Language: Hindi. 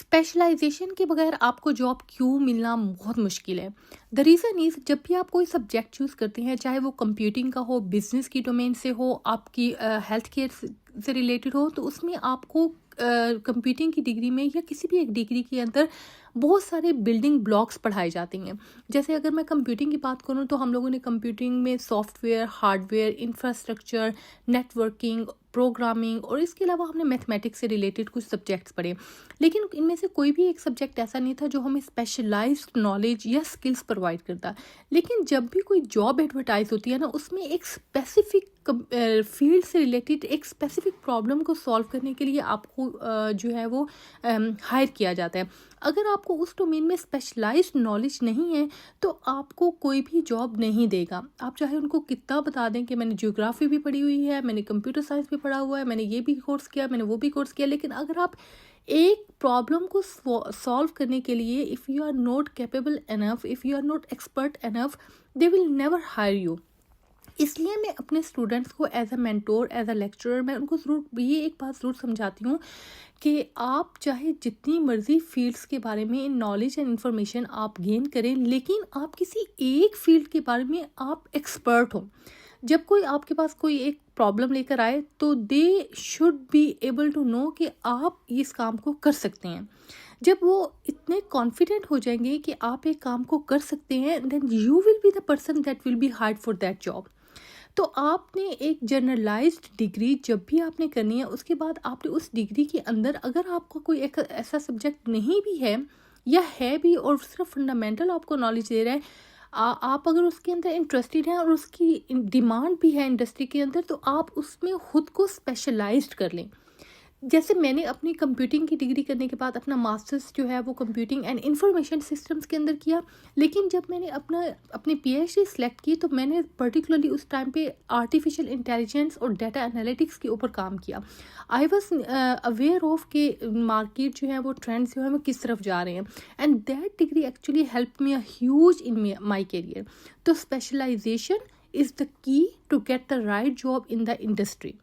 स्पेशलाइजेशन के बगैर आपको जॉब क्यों मिलना बहुत मुश्किल है। द रीज़न इज़, जब भी आप कोई सब्जेक्ट चूज़ करते हैं, चाहे वो कंप्यूटिंग का हो, बिजनेस की डोमेन से हो, आपकी हेल्थ केयर से रिलेटेड हो, तो उसमें आपको कंप्यूटिंग की डिग्री में या किसी भी एक डिग्री के अंदर बहुत सारे बिल्डिंग ब्लॉक्स पढ़ाए जाते हैं। जैसे अगर मैं कंप्यूटिंग की बात करूँ, तो हम लोगों ने कंप्यूटिंग में software, hardware, infrastructure, networking, programming और इसके अलावा हमने मैथमेटिक्स से रिलेटेड कुछ सब्जेक्ट्स पढ़े। लेकिन इनमें से कोई भी एक सब्जेक्ट ऐसा नहीं था जो हमें स्पेशलाइज्ड नॉलेज या स्किल्स प्रोवाइड करता। लेकिन जब भी कोई जॉब एडवर्टाइज होती है ना, उसमें एक स्पेसिफिक फील्ड से रिलेटेड एक स्पेसिफिक प्रॉब्लम को सॉल्व करने के लिए आपको जो है वो हायर किया जाता है। अगर आपको उस डोमेन में स्पेशलाइज्ड नॉलेज नहीं है, तो आपको कोई भी जॉब नहीं देगा। आप चाहे उनको कितना बता दें कि मैंने ज्योग्राफी भी पढ़ी हुई है, मैंने कंप्यूटर साइंस भी पढ़ा हुआ है, मैंने ये भी कोर्स किया, मैंने वो भी कोर्स किया, लेकिन अगर आप एक प्रॉब्लम को सॉल्व करने के लिए if you are not capable enough, if you are not expert enough, they will never hire you. इसलिए मैं अपने स्टूडेंट्स को as a mentor, as a lecturer, मैं उनको ज़रूर ये एक बात ज़रूर समझाती हूँ कि आप चाहे जितनी मर्ज़ी फील्ड्स के बारे में नॉलेज एंड इन्फॉर्मेशन आप गेन करें, लेकिन आप किसी एक फील्ड के बारे में आप एक्सपर्ट हो। जब कोई आपके पास कोई एक प्रॉब्लम लेकर आए, तो they should be able to know कि आप इस काम को कर सकते हैं। जब वो इतने कॉन्फिडेंट हो जाएंगे कि आप एक काम को कर सकते हैं, then you will be the person that will be hired for that job. तो आपने एक जनरलाइज्ड डिग्री जब भी आपने करनी है, उसके बाद आपने उस डिग्री के अंदर अगर आपका कोई एक ऐसा सब्जेक्ट नहीं भी है या है भी और सिर्फ फंडामेंटल आपको नॉलेज दे रहा है, आप अगर उसके अंदर इंटरेस्टेड हैं और उसकी डिमांड भी है इंडस्ट्री के अंदर, तो आप उसमें खुद को स्पेशलाइज्ड कर लें। जैसे मैंने अपनी कंप्यूटिंग की डिग्री करने के बाद अपना मास्टर्स जो है वो कंप्यूटिंग एंड इंफॉर्मेशन सिस्टम्स के अंदर किया। लेकिन जब मैंने अपनी पीएचडी सेलेक्ट की, तो मैंने पर्टिकुलरली उस टाइम पे आर्टिफिशियल इंटेलिजेंस और डाटा एनालिटिक्स के ऊपर काम किया। आई वॉज अवेयर ऑफ के मार्केट जो है वो ट्रेंड्स जो है वो किस तरफ जा रहे हैं, and that degree actually help me a huge in my career. तो specialization is the key to get the right job in the industry.